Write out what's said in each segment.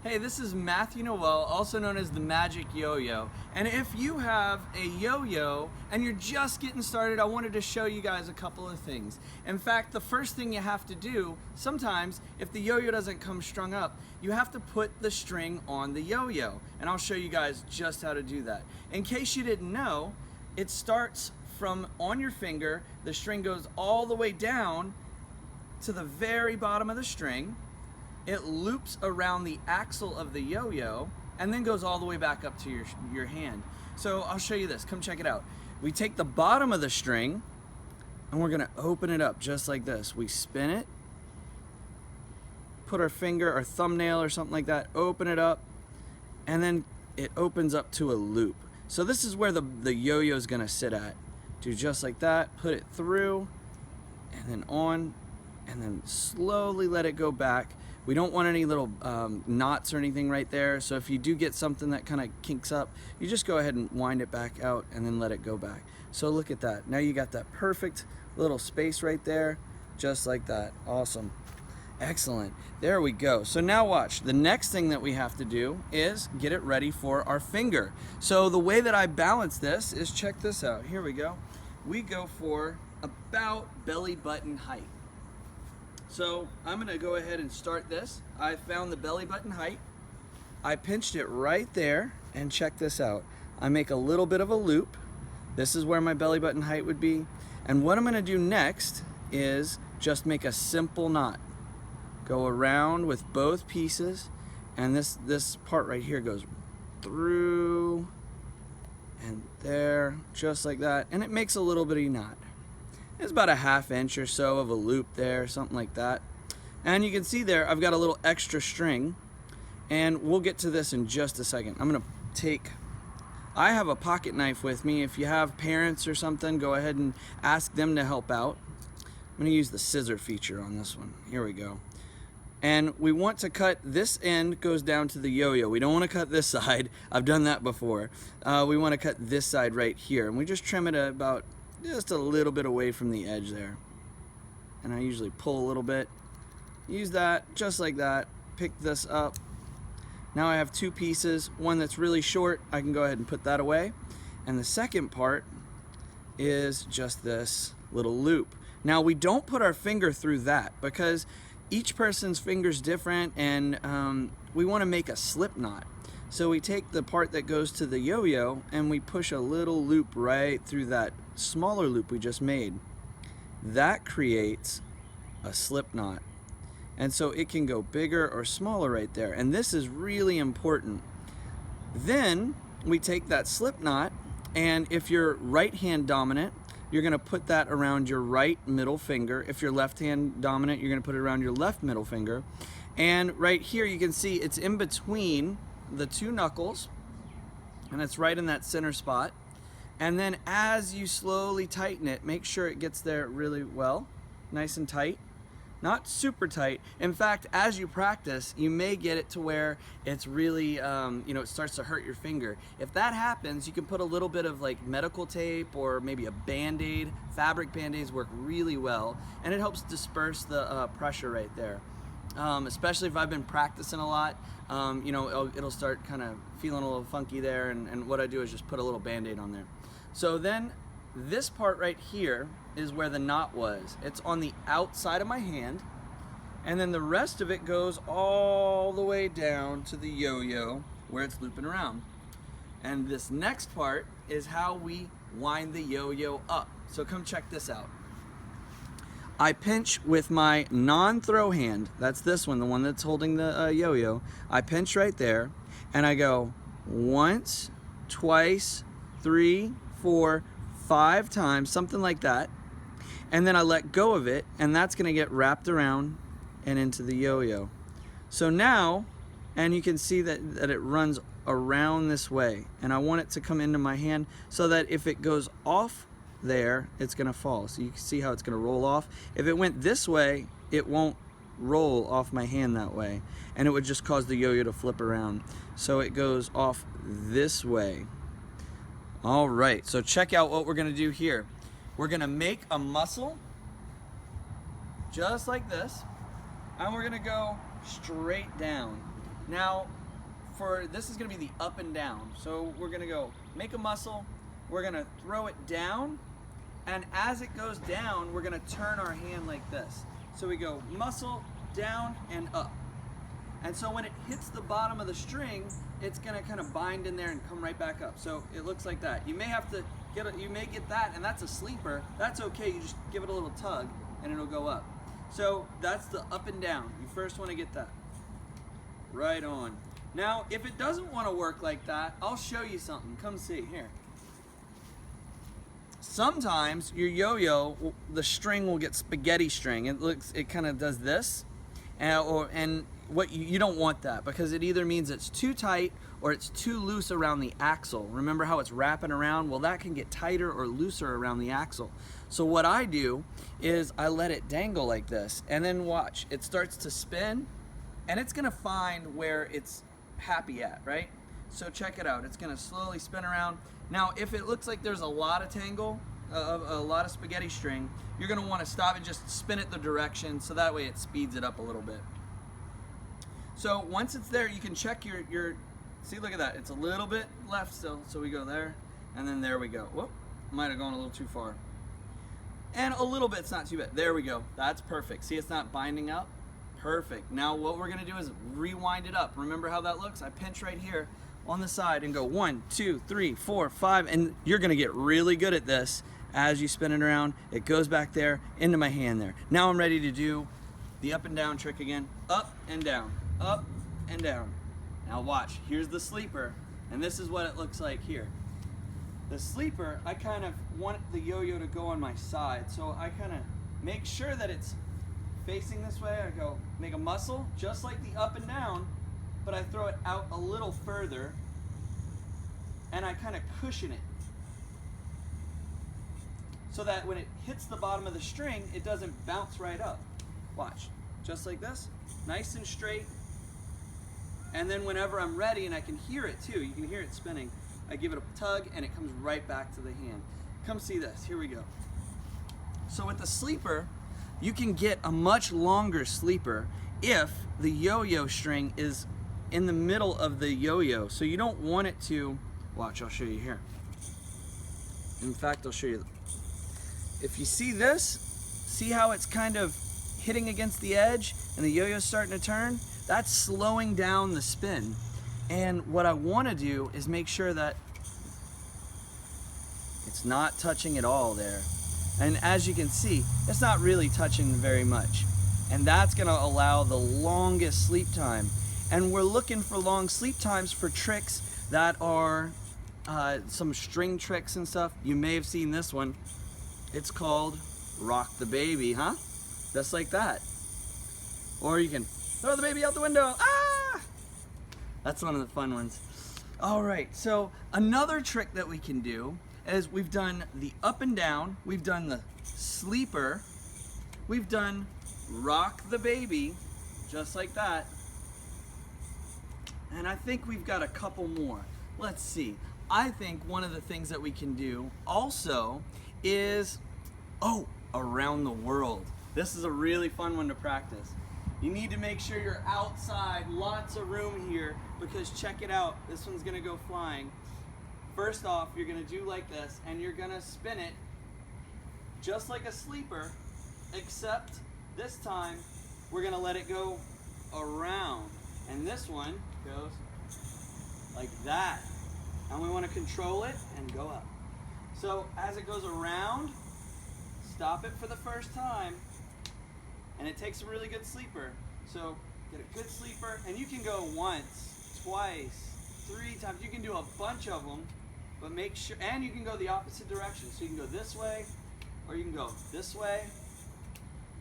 Hey, this is Matthew Noel, also known as the Magic Yo-Yo. And if you have a yo-yo and you're just getting started, I wanted to show you guys a couple of things. In fact, the first thing you have to do, sometimes, if the yo-yo doesn't come strung up, you have to put the string on the yo-yo. And I'll show you guys just how to do that. In case you didn't know, it starts from on your finger, the string goes all the way down to the very bottom of the string. It loops around the axle of the yo-yo and then goes all the way back up to your hand. So I'll show you this. Come check it out. We take the bottom of the string and we're going to open it up just like this. We spin it, put our finger or thumbnail or something like that, open it up, and then it opens up to a loop. So this is where the yo-yo is going to sit at. Do just like that, put it through, and then on, and then slowly let it go back. We don't want any little knots or anything right there, so if you do get something that kind of kinks up, you just go ahead and wind it back out and then let it go back. So look at that. Now you got that perfect little space right there, just like that. Awesome. Excellent. There we go. So now watch. The next thing that we have to do is get it ready for our finger. So the way that I balance this is, check this out. Here we go. We go for about belly button height. So I'm going to go ahead and start this. I found the belly button height. I pinched it right there, and check this out. I make a little bit of a loop. This is where my belly button height would be. And what I'm going to do next is just make a simple knot. Go around with both pieces, and this part right here goes through and there, just like that, and it makes a little bitty knot. It's about a 1/2 inch or so of a loop there, something like that. And you can see there, I've got a little extra string, and we'll get to this in just a second. I have a pocket knife with me. If you have parents or something, go ahead and ask them to help out. I'm gonna use the scissor feature on this one. Here we go. And we want to cut, this end goes down to the yo-yo. We don't want to cut this side. I've done that before. We want to cut this side right here, and we just trim it about just a little bit away from the edge there. And I usually pull a little bit. Use that, just like that. Pick this up. Now I have two pieces. One that's really short, I can go ahead and put that away. And the second part is just this little loop. Now we don't put our finger through that because each person's finger's different, and we want to make a slip knot. So we take the part that goes to the yo-yo and we push a little loop right through that smaller loop we just made. That creates a slip knot. And so it can go bigger or smaller right there. And this is really important. Then we take that slip knot, and if you're right hand dominant, you're going to put that around your right middle finger. If you're left hand dominant, you're going to put it around your left middle finger. And right here you can see it's in between the two knuckles, and it's right in that center spot. And then as you slowly tighten it, make sure it gets there really well, nice and tight. Not super tight. In fact, as you practice, you may get it to where it's really, it starts to hurt your finger. If that happens, you can put a little bit of like medical tape or maybe a Band-Aid. Fabric Band-Aids work really well, and it helps disperse the pressure right there. Especially if I've been practicing a lot, it'll start kind of feeling a little funky there, and what I do is just put a little Band-Aid on there. So then this part right here is where the knot was. It's on the outside of my hand, and then the rest of it goes all the way down to the yo-yo where it's looping around. And this next part is how we wind the yo-yo up. So come check this out. I pinch with my non-throw hand. That's this one, the one that's holding the yo-yo. I pinch right there, and I go once, twice, 3, 4, 5 times, something like that. And then I let go of it, and that's gonna get wrapped around and into the yo-yo. So now, and you can see that it runs around this way, and I want it to come into my hand so that if it goes off there, it's gonna fall. So you can see how it's gonna roll off. If it went this way, it won't roll off my hand that way, and it would just cause the yo-yo to flip around. So it goes off this way. All right, so check out what we're gonna do here. We're gonna make a muscle just like this, and we're gonna go straight down. Now, this is gonna be the up and down. So we're gonna go make a muscle, we're gonna throw it down, and as it goes down, we're gonna turn our hand like this. So we go muscle, down, and up. And so when it hits the bottom of the string, it's gonna kind of bind in there and come right back up. So it looks like that. You may have to you may get that, and that's a sleeper. That's okay, you just give it a little tug and it'll go up. So that's the up and down. You first wanna get that. Right on. Now, if it doesn't wanna work like that, I'll show you something. Come see, here. Sometimes your yo-yo, the string will get spaghetti string. It kind of does this, and what you don't want that, because it either means it's too tight or it's too loose around the axle. Remember how it's wrapping around? Well, that can get tighter or looser around the axle. So what I do is I let it dangle like this, and then watch. It starts to spin, and it's gonna find where it's happy at, right? So check it out. It's gonna slowly spin around. Now, if it looks like there's a lot of tangle, a lot of spaghetti string, you're gonna wanna stop and just spin it the direction, so that way it speeds it up a little bit. So once it's there, you can check your see, look at that. It's a little bit left still, so we go there, and then there we go. Whoop, might have gone a little too far. And a little bit's not too bad. There we go, that's perfect. See, it's not binding up? Perfect. Now what we're gonna do is rewind it up. Remember how that looks? I pinch right here on the side and go 1, 2, 3, 4, 5, and you're gonna get really good at this as you spin it around. It goes back there into my hand there. Now I'm ready to do the up and down trick again. Up and down, up and down. Now watch, here's the sleeper, and this is what it looks like here. The sleeper, I kind of want the yo-yo to go on my side, so I kind of make sure that it's facing this way. I go make a muscle, just like the up and down, but I throw it out a little further, and I kind of cushion it so that when it hits the bottom of the string, it doesn't bounce right up. Watch, just like this, nice and straight. And then whenever I'm ready, and I can hear it too, you can hear it spinning, I give it a tug and it comes right back to the hand. Come see this, here we go. So with the sleeper, you can get a much longer sleeper if the yo-yo string is in the middle of the yo-yo. So you don't want it to, watch, I'll show you here. In fact, I'll show you. If you see this, see how it's kind of hitting against the edge and the yo-yo's starting to turn? That's slowing down the spin. And what I want to do is make sure that it's not touching at all there. And as you can see, it's not really touching very much. And that's gonna allow the longest sleep time. And we're looking for long sleep times for tricks that are some string tricks and stuff. You may have seen this one. It's called Rock the Baby, huh? Just like that. Or you can throw the baby out the window. Ah! That's one of the fun ones. All right, so another trick that we can do is we've done the up and down, we've done the sleeper, we've done rock the baby, just like that. And I think we've got a couple more. Let's see. I think one of the things that we can do also is, around the world. This is a really fun one to practice. You need to make sure you're outside, lots of room here, because check it out, this one's gonna go flying. First off, you're gonna do like this, and you're gonna spin it just like a sleeper, except this time we're gonna let it go around. And this one goes like that. And we wanna control it and go up. So as it goes around, stop it for the first time, and it takes a really good sleeper. So get a good sleeper, and you can go once, twice, 3 times. You can do a bunch of them, but make sure, and you can go the opposite direction. So you can go this way, or you can go this way.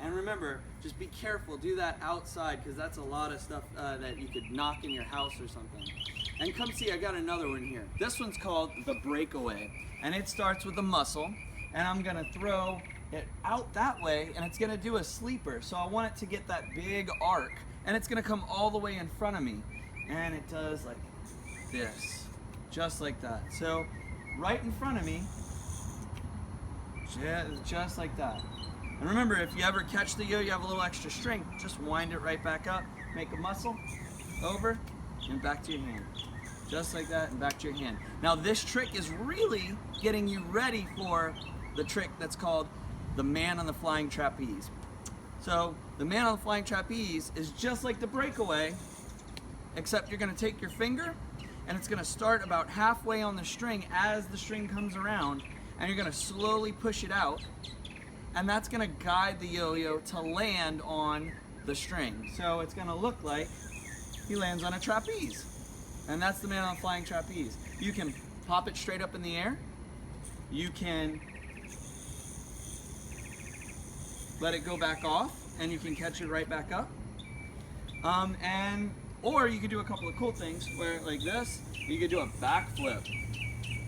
And remember, just be careful, do that outside, because that's a lot of stuff that you could knock in your house or something. And come see, I got another one here. This one's called the Breakaway, and it starts with a muscle, and I'm gonna throw it out that way, and it's gonna do a sleeper. So I want it to get that big arc, and it's gonna come all the way in front of me. And it does like this, just like that. So right in front of me, just like that. And remember, if you ever catch the yo, you have a little extra string, just wind it right back up, make a muscle, over, and back to your hand. Just like that, and back to your hand. Now this trick is really getting you ready for the trick that's called the man on the flying trapeze. So the man on the flying trapeze is just like the breakaway, except you're gonna take your finger and it's gonna start about halfway on the string as the string comes around, and you're gonna slowly push it out, and that's gonna guide the yo-yo to land on the string. So it's gonna look like he lands on a trapeze. And that's the man on the flying trapeze. You can pop it straight up in the air. You can let it go back off, and you can catch it right back up. Or you could do a couple of cool things where, like this, you could do a backflip,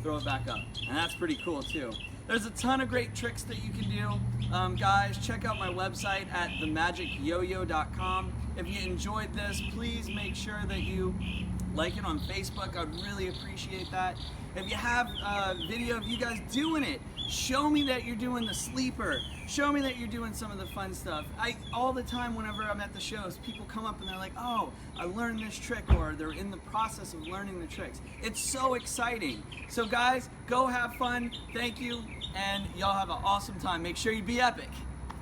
throw it back up, and that's pretty cool too. There's a ton of great tricks that you can do. Guys, check out my website at themagicyoyo.com. If you enjoyed this, please make sure that you like it on Facebook. I'd really appreciate that. If you have a video of you guys doing it, show me that you're doing the sleeper. Show me that you're doing some of the fun stuff. All the time whenever I'm at the shows, people come up and they're like, oh, I learned this trick, or they're in the process of learning the tricks. It's so exciting. So guys, go have fun. Thank you, and y'all have an awesome time. Make sure you be epic.